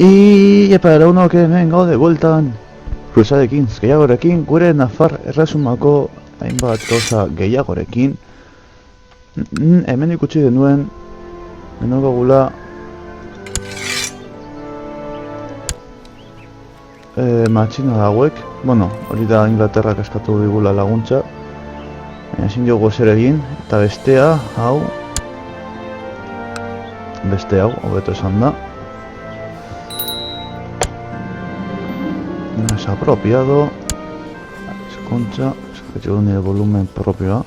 Y para uno que hemen gaude bueltan Cruzadekin, gehiagorekin, gure Nafar erresumako hainbat gauza gehiagorekin. Hemen ikutsi denuen gula matxina hauek. Bueno, hori da Inglaterrak eskatu digula laguntza, baina ezin diogu zer egin. Eta bestea, hau, hobeto esan da, es apropiado. Eskuntza, eskatxeko nire volumen propioa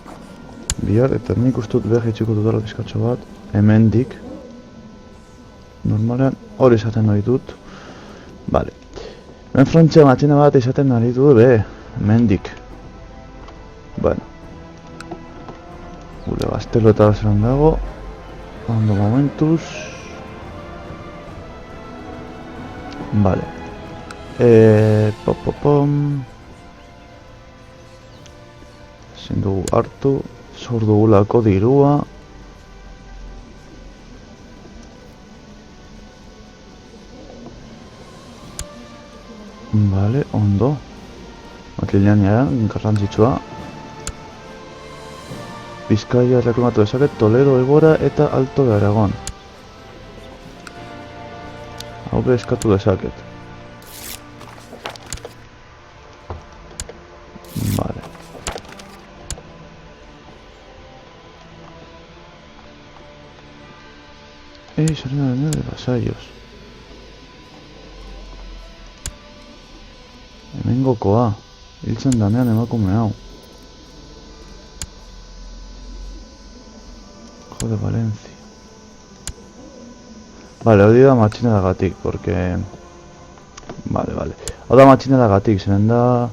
bihar, eta nik ustut behar hitxiko dutela pizkatxo bat hemendik. Normalean hori izaten nahi dut. Vale, hemen frontzea matxina bat izaten nahi dut hemendik. Bueno, gure gaztelo eta zelan dago, ondo momentuz. Vale, ezin dugu hartu, zor dugulako dirua. Vale, ondo. Matiliania garrantzitsua. Bizkaia reklamatu dezaket, Toledo, Ebora eta Alto de Aragon. Hau eskatu dezaket. Vale. Serena de vasallos. Hemengokoa, hiltzen danean emakume hau. Jode Valencia. Vale, hori da matxinadagatik, porque... Vale. Hau da matxinadagatik, zenen da...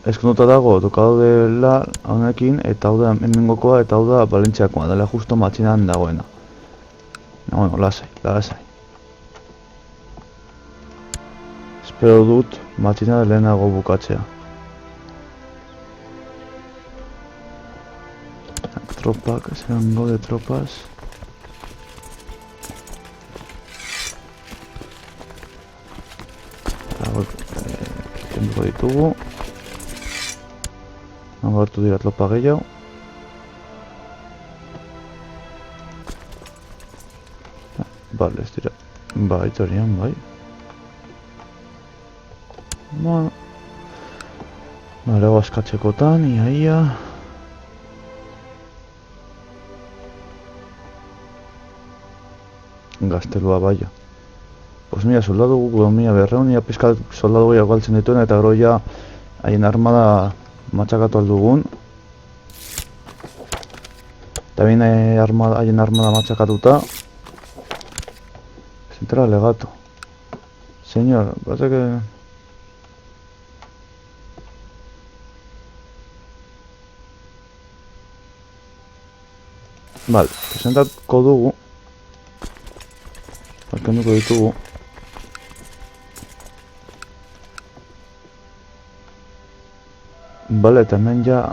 Eskonduta dago, tokado dela honekin, eta hau da hemengokoa, eta hau da Valentziakoa, dela justo matxinadan dagoena. Bueno, lasai. Espero dut matxinada lehenago bukatzea. Tropak, zelango de tropas. Kenduko ditugu. Agartu dira tropa gehiago. Vale, ez dira. Bai, torian, bai. Bueno. Vale, askatzekotan, ia. Gaztelua baia. Pues mira, soldadu gugu, berreun, ia pizkat soldadu gehiago galtzen dituen, eta gero ja haien armada matxakatu aldugun. Eta bain haien armada matxakatuta. Central legato. Señor, parece que... Vale, presentatuko dugu. Kenduko ditugu. Vale, eta hemen ja...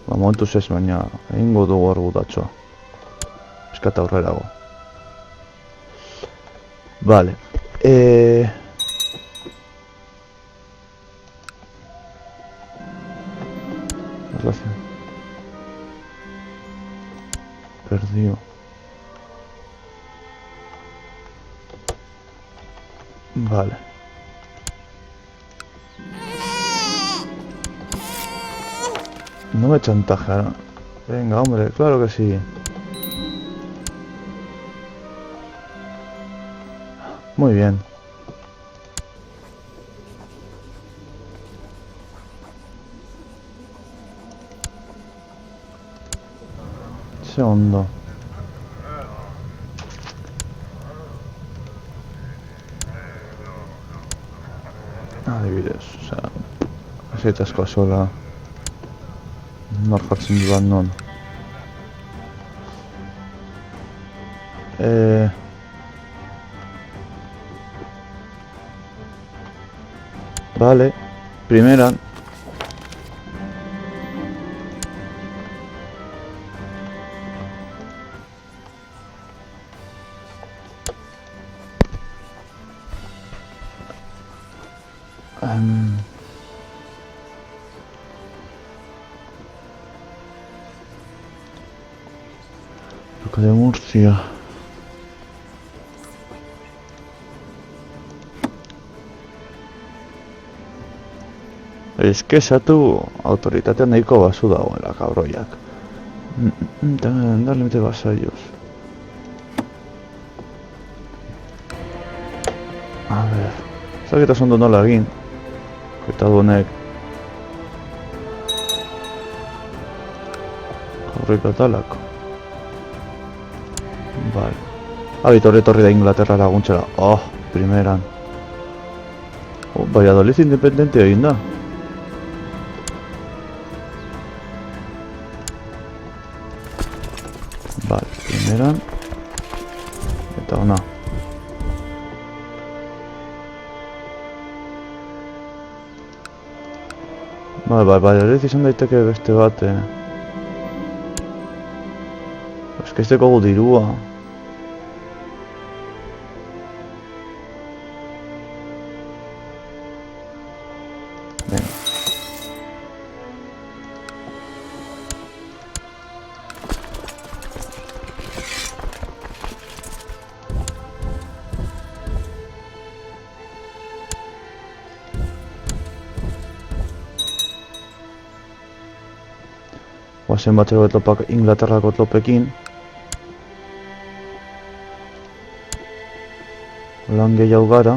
Momentuz ez, baina egingo dugu argudatxoa. Eskata aurrerago. Vale. Relación. Perdido. Vale. No me chantajearon. Venga, hombre, claro que sí. Muy bien. Segundo. Adibidez, osea, azeitazkoa sola. Nor jartzen dudan non. Vale, primeran. Duque de Murcia. Eskesatu autoritatea nahiko basu dagoela, kabroiak. Dar limite vasallos. A ver... Zaketa ondo nola egin. Eta honek... Kabrika talako. Vale. Habitore etorri da Inglaterra laguntzera. Oh, primeran. Oh, Valladolid independente egin da. Vale, primeran. Eta ona. Valladolid izan daiteke beste bat, Eske ez dekogu dirua. Venga. Oazen batzeko etlopak Inglaterrako etlopekin. Lan gehiago gara.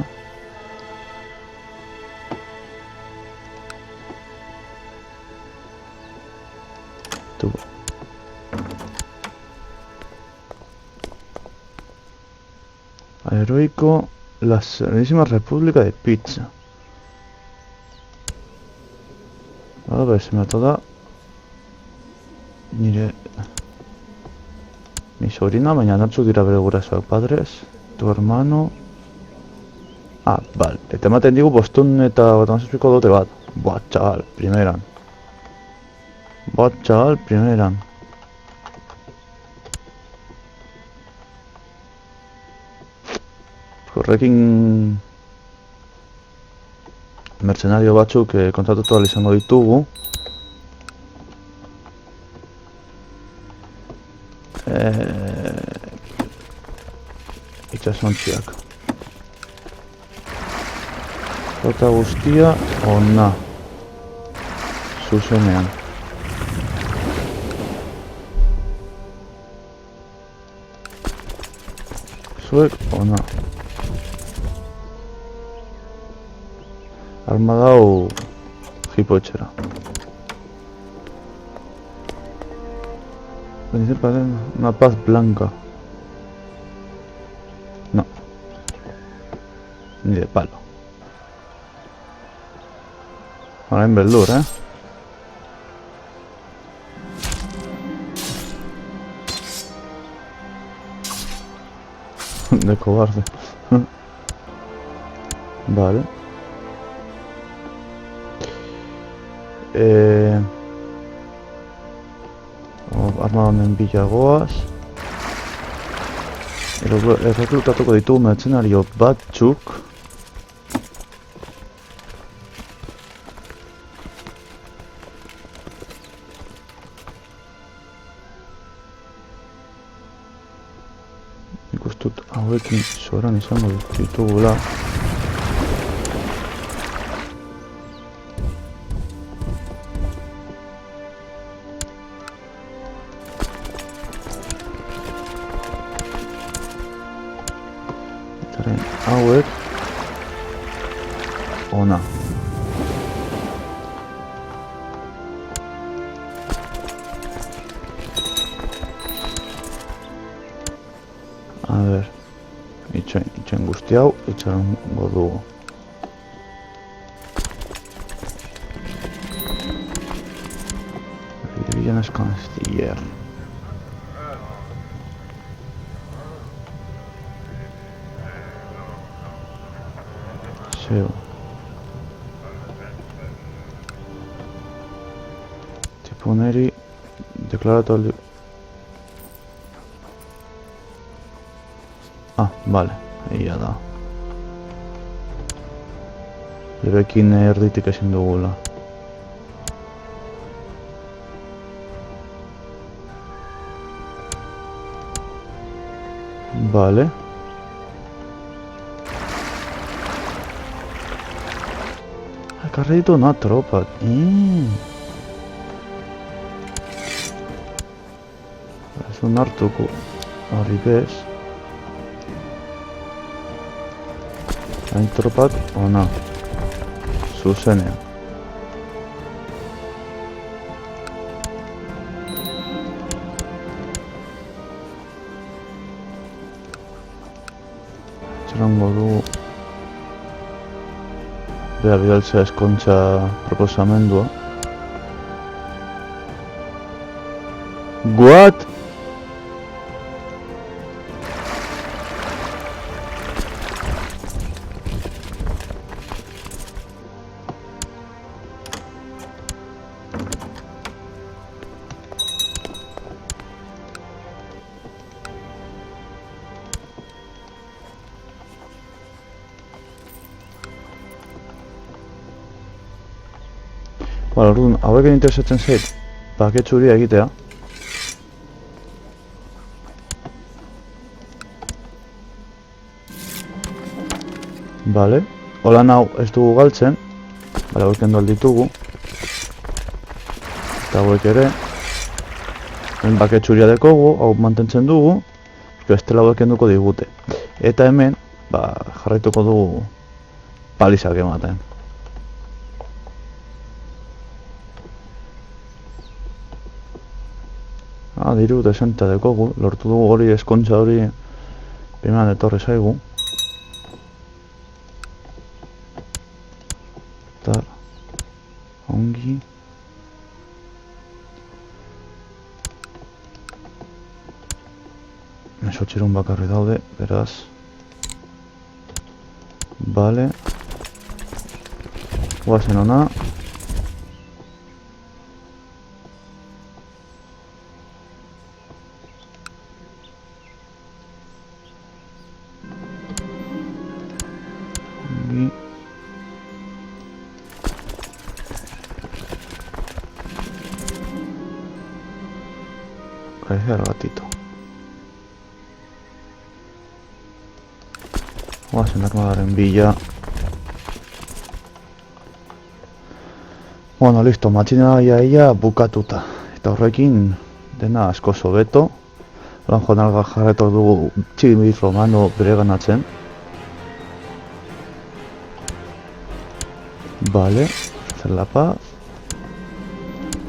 Tu. Heroico, la Serenísima República de Pizza. A ver, se me atoda. Nire... Mi sobrina, baina natzuk dira bere gurasoak padres. Tu hermano... Ah, vale. Eta ematen digu bostun eta batamazazpiko dote bat. Buah, txabal, primeran. Buah, txabal, primeran. Horrekin... mercenario batzuk kontratatu ahal izango ditugu. Itxasontziak. Flota guztia, ona. Zuzenean. Zuek, ona. Armada hau jipoetxera. Venir para una paz blanca. No. Ni de palo. Ahora en verdura, De cobarde. Vale. Arma honen bilagoaz. Erreklutatuko ditugu mercenario batzuk. Ikustut hauekin soran izango ditugula. Hauek ona. A ver, itxoin guzti hau, itxarongo dugu. Villanas Canciller. Seo. Tipo Neri, declaratorio. Ah, vale, ahí ya da. Lebekin erditik ezin dugula. Vale. Ekarri ditu na tropak. Ez du nartuko. Hori bez. Hain tropak, ona. Zuzenean. Txerango du bea bidaltzea eskontza proposamendua. What? Bala, orduan, haueken interesatzen zait, paket zuria egitea. Bale, holan hau ez dugu galtzen. Bale, hauek kendu alditugu. Eta hauek ere. Hemen paket zuria dekogu, hau mantentzen dugu. Bestela hauek kenduko digute. Eta hemen, jarraituko dugu palizak ematen. Diru desenta dekogu, lortu dugu hori eskontza hori primeran etorri zaigu. Eta ongi. Mesotxerun bakarri daude, beraz. Bale. Guazen ona. Parece al gatito. Guazenak madaren bila. Bueno, listo, matxina ia bukatuta. Eta horrekin dena asko sobeto. Lan joan jarretok dugu tximit romano bereganatzen. Vale, hacer la paz.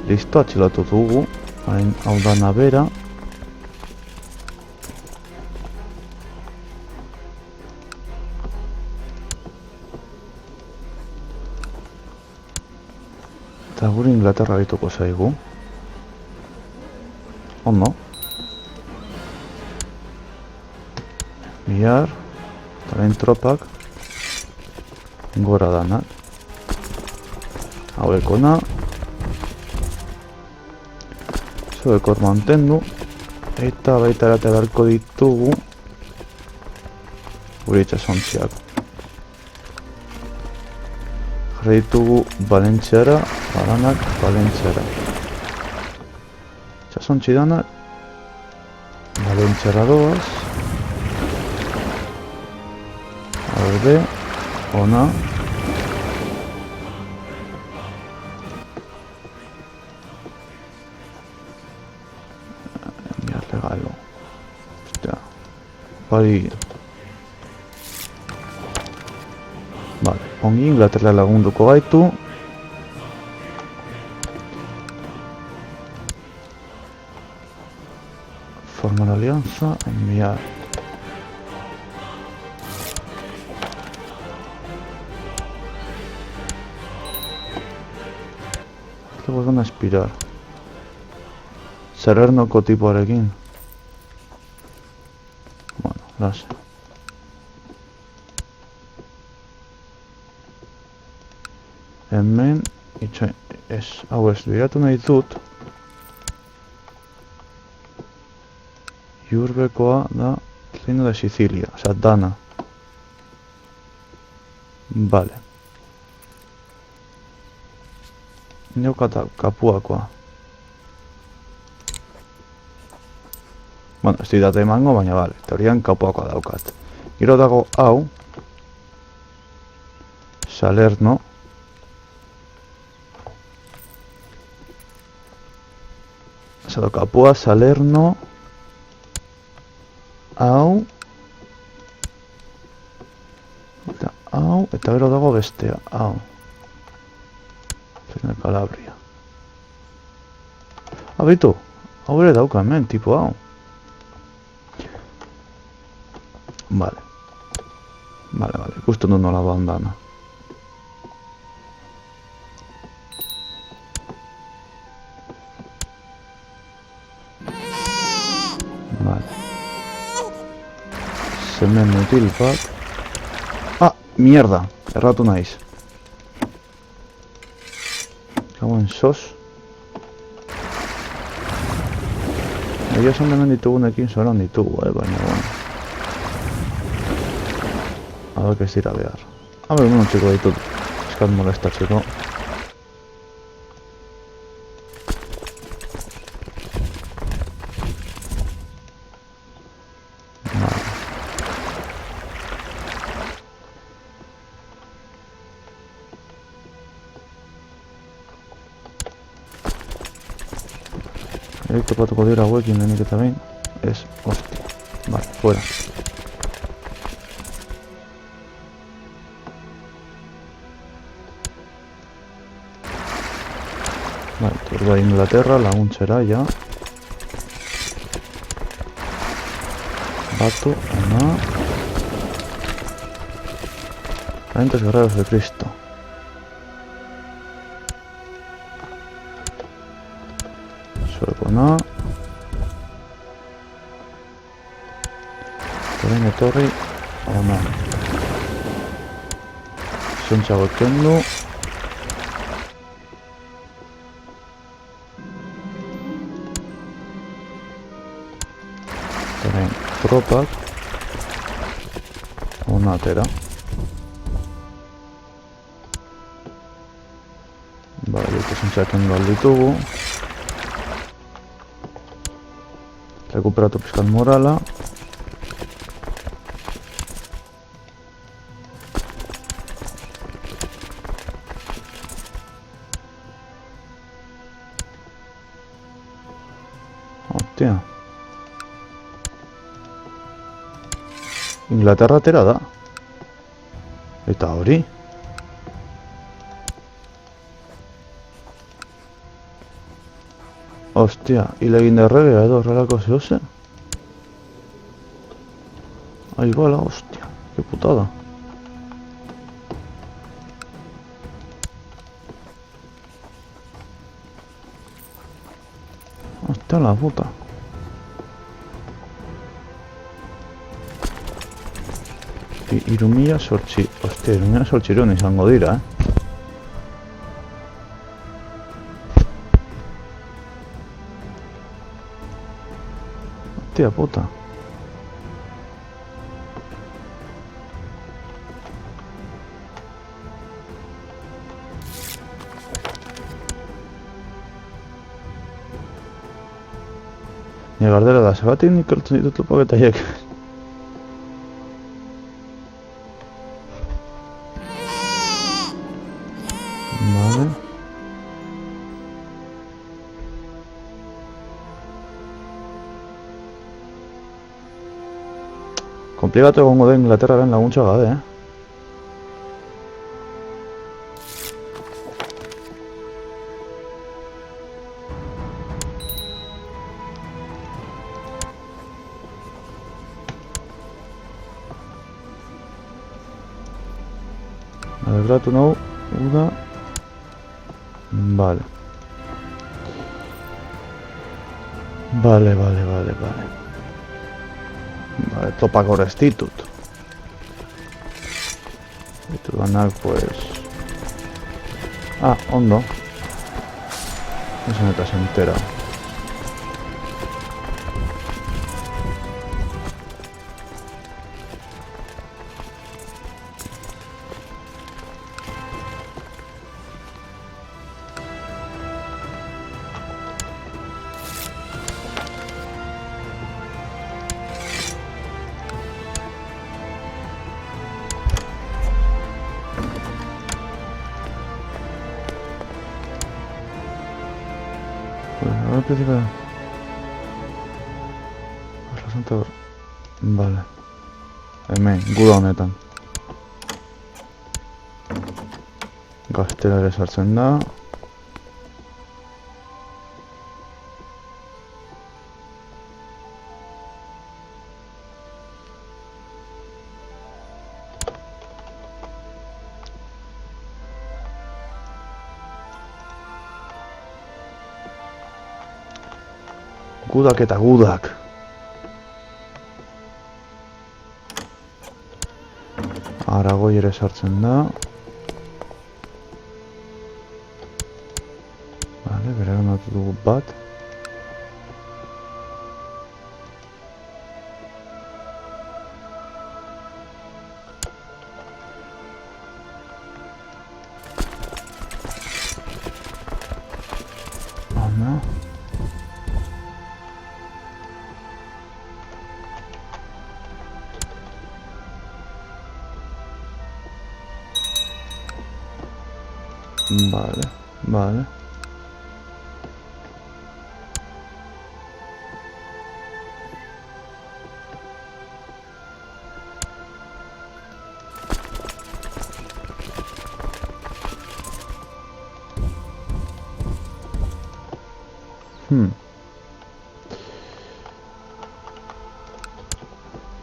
Listo, atxilotu dugu. Hain hau da nabera. Eta gure Inglaterra dituko zaigu. Ondo. Bihar. Taren tropak. Gora danak. Hauek ona. Zuek hor mantendu. Eta baita erate beharko ditugu gure itxasontziak. Jarri ditugu Valentziara, baranak Valentziara. Itxasontzi danak Valentziara doaz. Haude, ona. Regalo. Hostia. Bari. Vale, ongi Inglaterra lagunduko gaitu. Formar alianza, enviar. Que vuelvan a aspirar. Zerernoko tipoarekin. Bueno, lasa. Hemen, hau ez biratu nahi dut. Iurbekoa da Reino de Sicilia, osea, Dana. Vale. Neukata kapuakoa. Bueno, ez didate emango, baina bale, teorian kapuakoa daukat. Gero dago hau. Salerno. Zado kapua, Salerno. Hau. Eta hau, eta gero dago bestea, hau. Zene Calabria. Abitu, hau ere dauka hemen, tipo hau. Vale. Vale, ikusten dut nola bandana. Vale. Semen mutil bat. Ah, mierda, erratu naiz. Kauen sos. Egia esan hemen ditugunekin zoran ditugu, baina bueno. Hauek ez dira behar. Habe, bueno, txeko ditut. Eskat molestatzeko. Vale. Topatuko dira hauekin denik eta behin. Ez, hostia. Vale, fuera. Vale, turba de Inglaterra, laguntzera, ja. Batu, ona. Valientes guerreros de Cristo. Zuekona. Toren etorri, ona. Zontxago ekendu. Tropak ona atera. Bale, dute zentzaken dual ditugu. Rekuperatu pizkat morala. Hostia. Inglaterra atera da. Eta hori. Hostia, hile egin derregea edo horrelako zehose. Ahí va la hostia, qué putada. Hostia la puta. Irumila sortzi, hostia, irumila sortziron izango dira, Hostia puta. Ni gardera da, zebatik nik hartzen ditut lupaketaiek. Vale. Komplikatu egongo da Inglaterraren laguntza gabe, Alegratu nahu, uda. Vale. Vale. Vale, topak restitut. Ditu danak, pues... Ah, ondo. Esan eta se entera. el principio... Vale. Hemen, guda honetan. Gaztela ere sartzen da. Gudak eta gudak. Aragoi ere sartzen da. Vale, bere ganatu dugu bat. Ana. Vale, vale.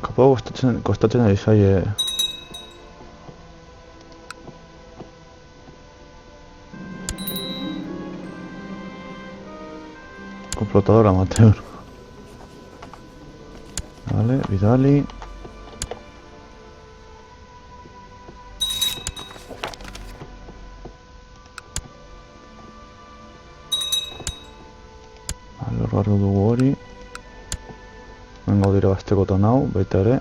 Kapago kostatzen ari zaie... Complotador amateur. Vale, bidali. Vale, horro dugu hori. Mengo dira baztekotan hau, baita ere.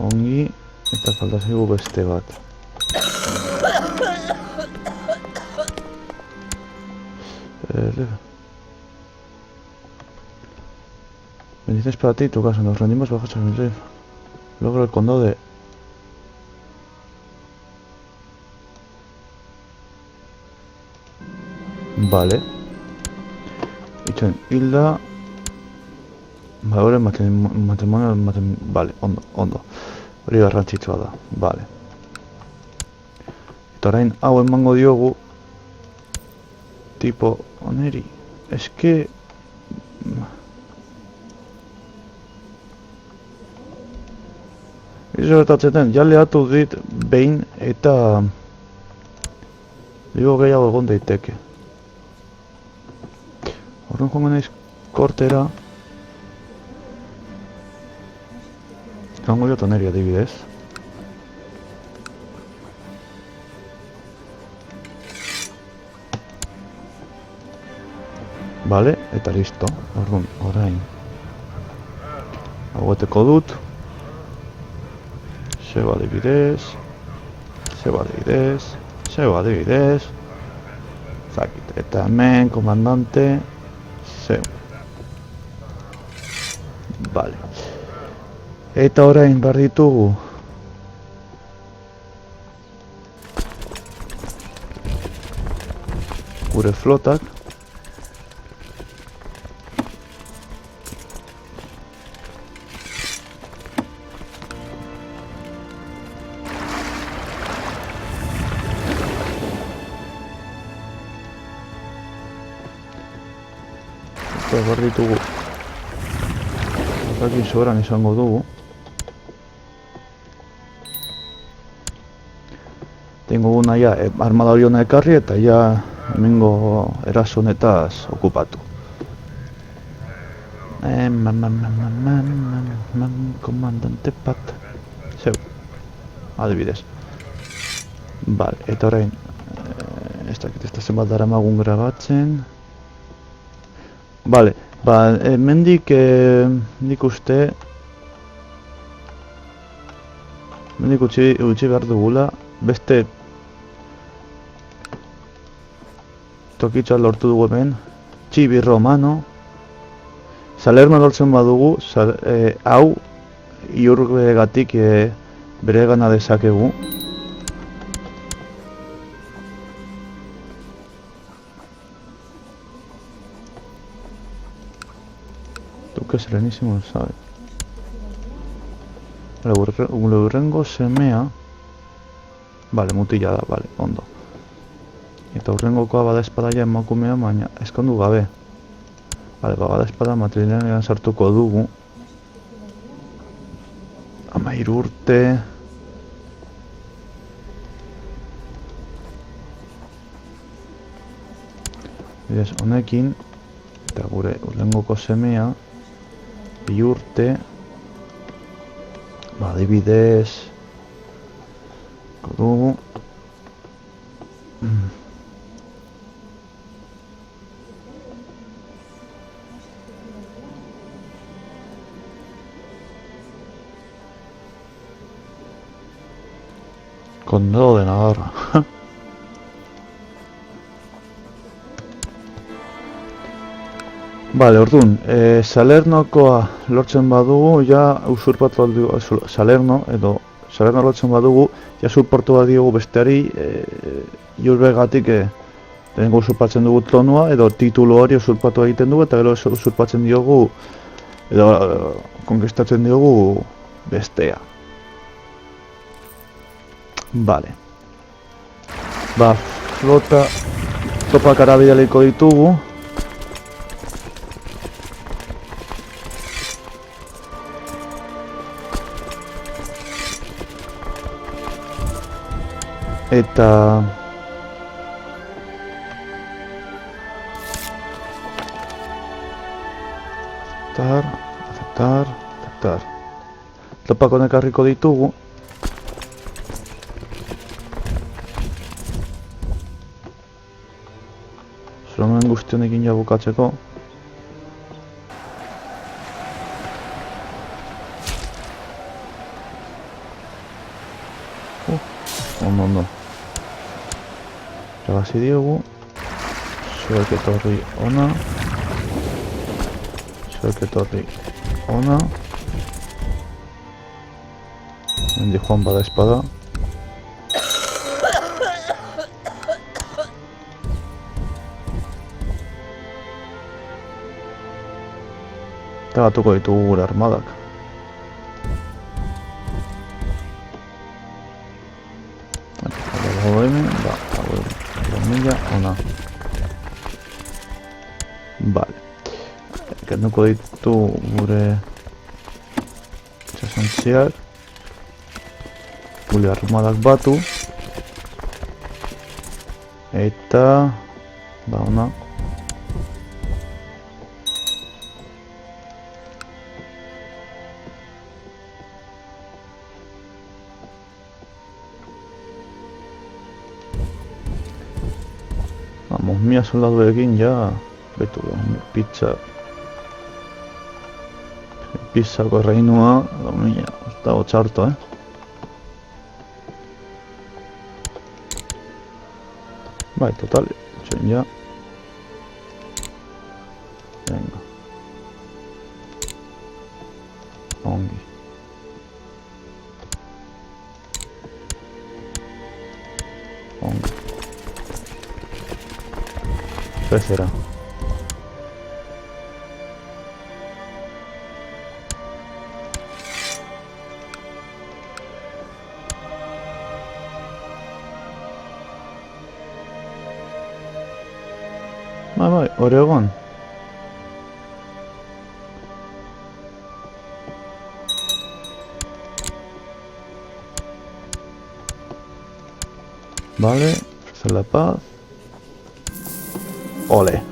Ongi, eta falta zaigu beste bat. Bendiciones para ti y tu casa, nos rendimos bajo San Miguel. Logro el condado de... Vale. Itzen hilda... Valore matrimonio... Vale, ondo. Hori garrantzitsua da, vale. Eta orain hau emango diogu... Tipo, oneri... Eske... Izo gertatzen, ja lehatu dit behin eta... Digo gehiago egon daiteke. Horren joan naiz kortera... Gango jota neri adibidez. Vale, eta listo. Orduan, orain. Haueteko dut. Zego adibidez. Zakit, eta hemen, komandante. Zeu. Vale. Eta orain behar ditugu. Gure flotak. Eta behar ditugu. Horrekin sobran izango dugu. Tengo una ya armada hori hona ekarri eta ja hemengo erasonetaz okupatu. Komandante bat. Zeu. Adibidez. Vale, eta orain ez dakit ez da zenbat daramagun grabatzen. Vale, mendik nik uste mendik utzi behar dugula beste tokitza lortu dugu hemen Txibi Romano Salerno lortzen badugu hau iurbegatik bere gana dezakegu Felipe Serenísimo, ¿sabes? Vale, urrengo semea. Vale, mutila da, vale, ondo. Eta urrengokoa bada espadaia emakumea, baina eskondu gabe. Vale, bada espada matrilean sartuko dugu. 13 urte. Bidez, honekin, eta gure urrengoko semea, 2 urte. Ba, adibidez, dugu. Condado de Navarra. Vale, orduan, Salernokoa lortzen badugu, ja usurpatu aldugu, Salerno lortzen badugu, ja usurpatu badiogu besteari, Iurbegatik lehenengo usurpatzen dugu tronua, edo titulu hori usurpatu egiten dugu, eta gero usurpatzen diogu, edo konkistatzen diogu bestea. Vale. Ba, flota topak arabidaliko ditugu. Eta... aceptar. Topak honek harriko ditugu. Zoromen guztionekin ja bukatzeko. Ondo. Irabazi diogu. Zuek etorri ona. Hendi joan bada espada. Eta batuko ditugu gure armadak. Ona. Vale. Kenduko ditu gure itxasontziak. Gure armadak batu. Eta... ba, ona. Vamos, mia soldaduekin ja... betu, pizzako reinua... domina, ez dago txarto, Bai, total, txoin ja... Venga. Ongi. Pecera. Bai, Oregon. Vale, hacer la paz. Ole.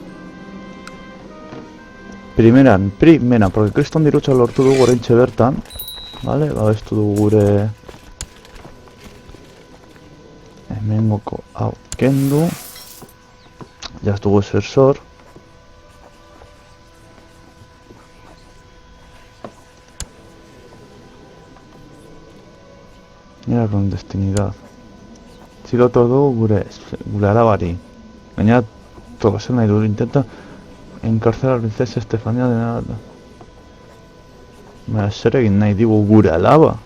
Primera, porque kriston dirutza lortu dugu oraintxe bertan. Vale, babestu dugu gure... hemengoko hau kendu. Ya dugu esersor. Mira con destinidad. Txilotu dugu gure alabari. Gainera, tokasen nahi dugu, intenta enkarcelar a la princesa Estefanía de nada. Zer egin nahi digu gure alaba.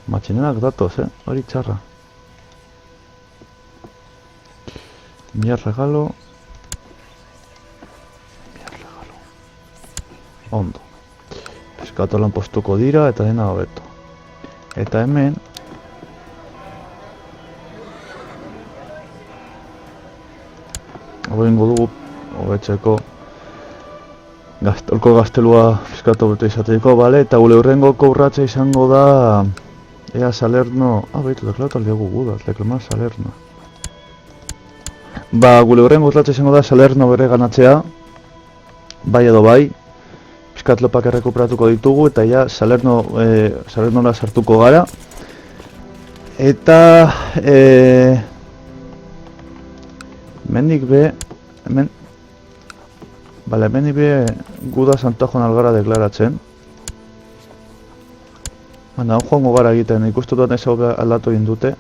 Matxinenak datoz, hori txarra. Enviar regalo. Ondo. Piskatu lan postuko dira eta dena hobeto. Eta hemen hau ingo dugu hobetzeko olko gaztelua piskatu bete izateko, bale? Eta gure hurrengoko urratsa izango da ea Salerno... behitu, deklatu aldiagu guda, deklama Salerno. Ba, gure hurrengo urratsa izango da Salerno bere ganatzea, bai edo bai. Piskat lopak errekuperatuko ditugu eta ja Salernora sartuko gara. Eta... mendik be... hemen... Bale, hemen ibe guda Santajon algara deklaratzen. Baina, hon joango gara egiten, ikustutan ez hau aldatu egin dute.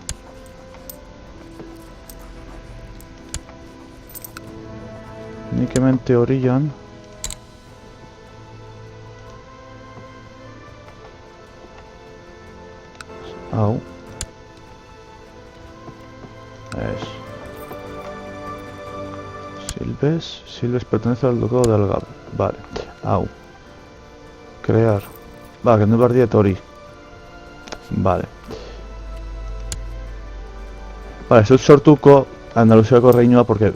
Nik hemen teorian... hau. Ez. Silves pertenece al ducado de Algarve. Vale, hau. Crear. Ba, kendu behar diet hori. Vale. Vale, ez dut sortuko Andaluziako reinua, porque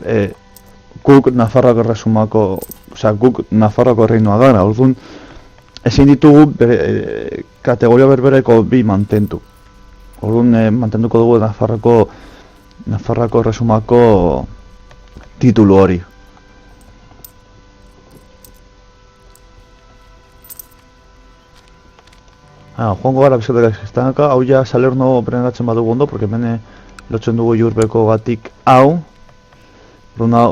guk Nafarroako erresumako... Osea, guk Nafarroako reinua gara, orduan ezin ditugu kategoria berbereko bi mantentu. Orduan mantenduko dugu Nafarroako erresumako titulu hori. Joango gara bizkatek estanaka, hau ja Salerno berenatzen badugu ondo, porque hemen lotzen dugu Iurbeko gatik hau. Runa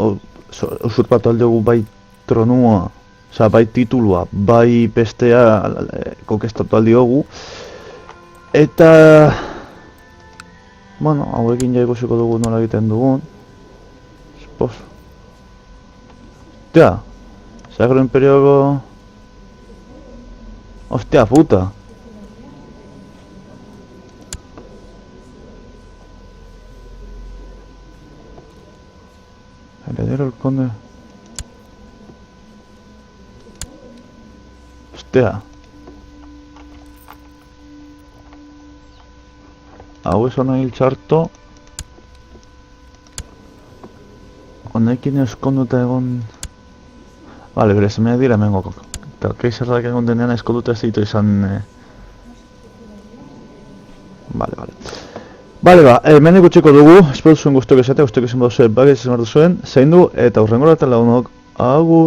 usurpatu aldegu bai tronua, oza, bai titulua, bai bestea konkestatu aldiogu. Eta... bueno, hauekin ja ikusiko dugu nola egiten dugun. Hostia, Sacro Imperio... Hostia puta. Heredero el conde... Hostia. Hau ez hona hil txarto. Honekin eskonduta egon... Vale, bere semeak dira hemengo. Eta keizerrak egon denean eskonduta ez ditu izan... Vale. Bale ba, hemen ikutsiko dugu, espero zuen guztiok esatea, guztiok izan baduzuen, bagez izan behar duzuen, zein du, eta hurrengora eta lagunok, agur!